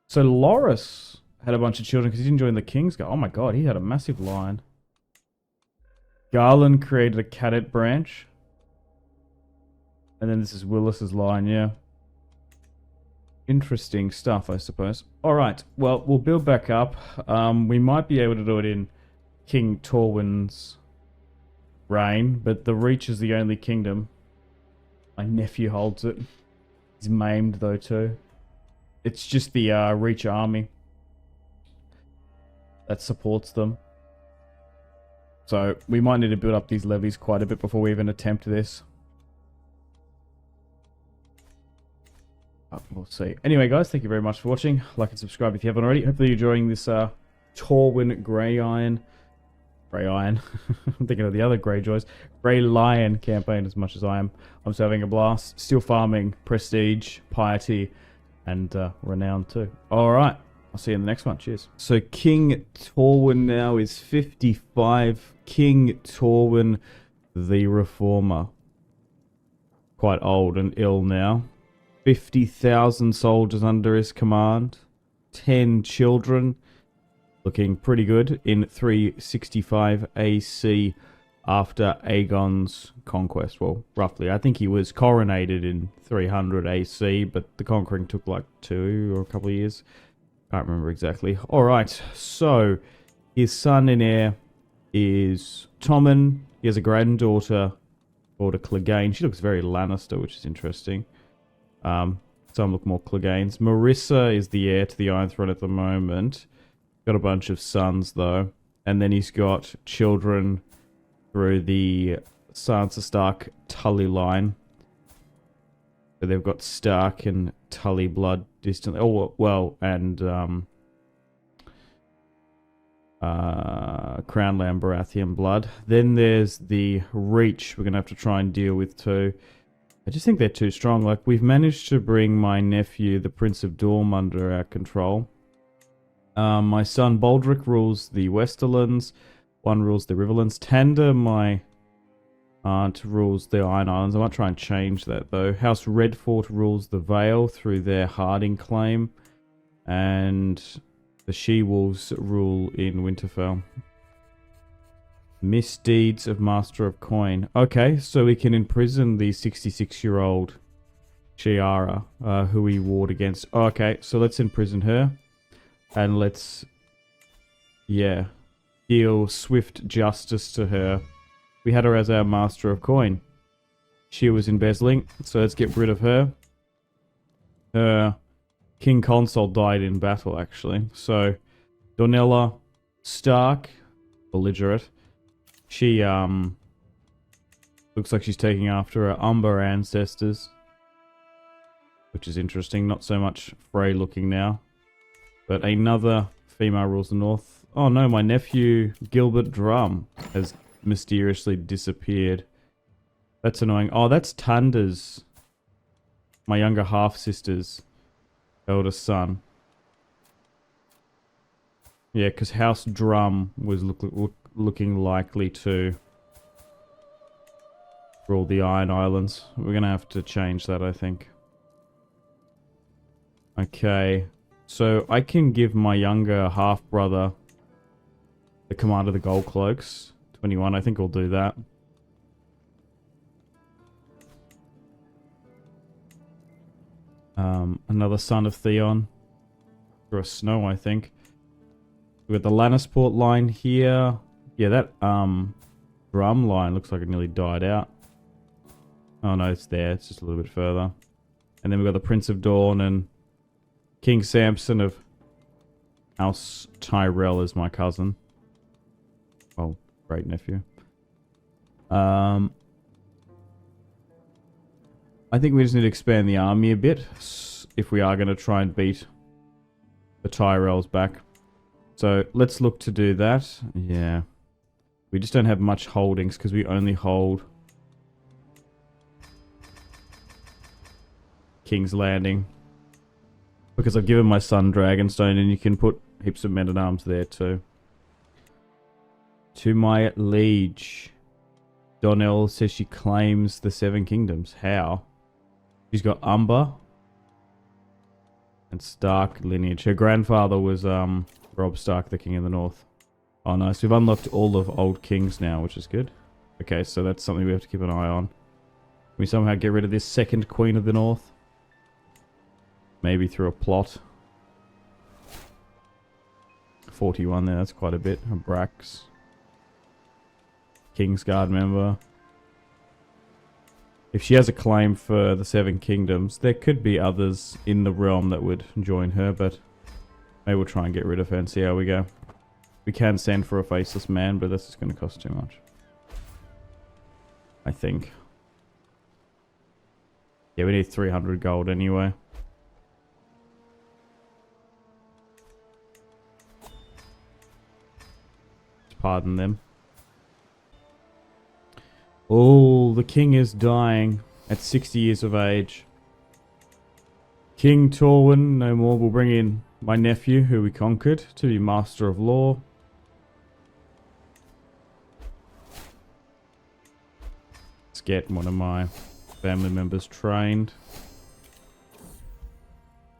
So Loras had a bunch of children because he didn't join the King's Guard. Oh my god, he had a massive line. Garland created a cadet branch. And then this is Willis's line, yeah. Interesting stuff, I suppose. Alright, well, we'll build back up. We might be able to do it in King Torwin's reign, but the Reach is the only kingdom. My nephew holds it. He's maimed, though, too. It's just the Reach army that supports them. So, we might need to build up these levies quite a bit before we even attempt this. We'll see. Anyway, guys, thank you very much for watching. Like and subscribe if you haven't already. Hopefully you're enjoying this Torwin Grey Iron. Grey Iron. I'm thinking of the other Greyjoys. Grey Lion campaign as much as I am. I'm still having a blast. Still farming prestige, piety, and renown too. Alright. I'll see you in the next one. Cheers. So King Torwin now is 55. King Torwin the Reformer. Quite old and ill now. 50,000 soldiers under his command. 10 children. Looking pretty good in 365 AC after Aegon's conquest. Well, roughly. I think he was coronated in 300 AC, but the conquering took like 2 or a couple of years. Can't remember exactly. Alright, so his son and heir is Tommen. He has a granddaughter called a Clegane. She looks very Lannister, which is interesting. Some look more Cleganes. Marissa is the heir to the Iron Throne at the moment. Got a bunch of sons, though. And then he's got children through the Sansa Stark Tully line. So they've got Stark and Tully blood distantly. Oh, well, and Crowned Baratheon blood. Then there's the Reach we're going to have to try and deal with, too. I just think they're too strong. Like, we've managed to bring my nephew, the Prince of Dorne, under our control. My son Baldric rules the Westerlands. One rules the Riverlands. Tanda, my aunt, rules the Iron Islands. I might try and change that, though. House Redfort rules the Vale through their Harding claim. And the She-Wolves rule in Winterfell. Misdeeds of Master of Coin. Okay, so we can imprison the 66-year-old Chiara, who we warred against. Okay, so let's imprison her. And let's, yeah, deal swift justice to her. We had her as our Master of Coin. She was embezzling, so let's get rid of her. Her King Consort died in battle, actually. So, Donella Stark, belligerent. She, looks like she's taking after her Umber ancestors. Which is interesting. Not so much Frey looking now. But another female rules the north. Oh no, my nephew Gilbert Drum has mysteriously disappeared. That's annoying. Oh, that's Tanda's, my younger half-sister's eldest son. Yeah, because House Drum was looking likely to rule the Iron Islands. We're going to have to change that, I think. Okay. So I can give my younger half-brother the command of the Gold Cloaks. 21, I think I'll do that. Another son of Theon. Or a Snow, I think. We've got the Lannisport line here. Yeah, that drum line looks like it nearly died out. Oh no, it's there. It's just a little bit further. And then we've got the Prince of Dawn and King Samson of House Tyrell is my cousin. Oh, great nephew. I think we just need to expand the army a bit if we are going to try and beat the Tyrells back. So let's look to do that. Yeah. We just don't have much holdings because we only hold King's Landing. Because I've given my son Dragonstone and you can put heaps of men-at-arms there too. To my liege. Donnell says she claims the Seven Kingdoms. How? She's got Umber and Stark lineage. Her grandfather was Robb Stark, the King of the North. Oh nice, we've unlocked all of Old Kings now, which is good. Okay, so that's something we have to keep an eye on. Can we somehow get rid of this second Queen of the North? Maybe through a plot. 41 there, that's quite a bit. A Brax. Kingsguard member. If she has a claim for the Seven Kingdoms, there could be others in the realm that would join her, but maybe we'll try and get rid of her and see how we go. We can send for a faceless man, but that's just going to cost too much. I think. Yeah, we need 300 gold anyway. Pardon them. Oh, the king is dying at 60 years of age. King Torwin, no more. We'll bring in my nephew, who we conquered, to be Master of Law. Let's get one of my family members trained.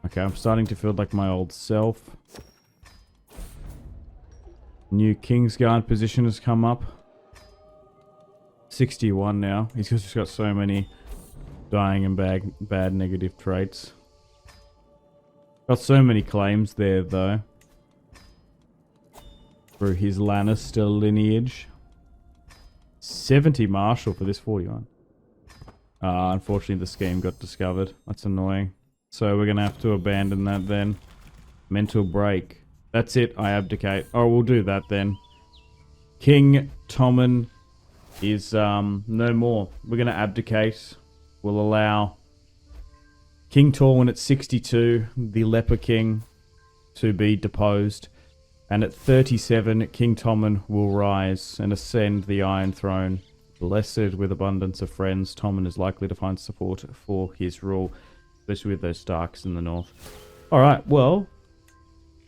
Okay, I'm starting to feel like my old self. New Kingsguard position has come up. 61 now. He's just got so many dying and bad negative traits. Got so many claims there, though. Through his Lannister lineage. 70 Marshal for this 41. Unfortunately, the scheme got discovered. That's annoying. So we're going to have to abandon that then. Mental break. That's it. I abdicate. Oh, we'll do that then. King Tommen is no more. We're going to abdicate. We'll allow King Torwin at 62, the Leper King, to be deposed. And at 37, King Tommen will rise and ascend the Iron Throne. Blessed with abundance of friends, Tommen is likely to find support for his rule, especially with those Starks in the north. Alright, well,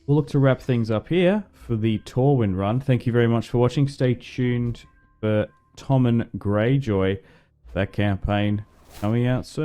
we'll look to wrap things up here for the Torwin run. Thank you very much for watching. Stay tuned for Tommen Greyjoy, that campaign coming out soon.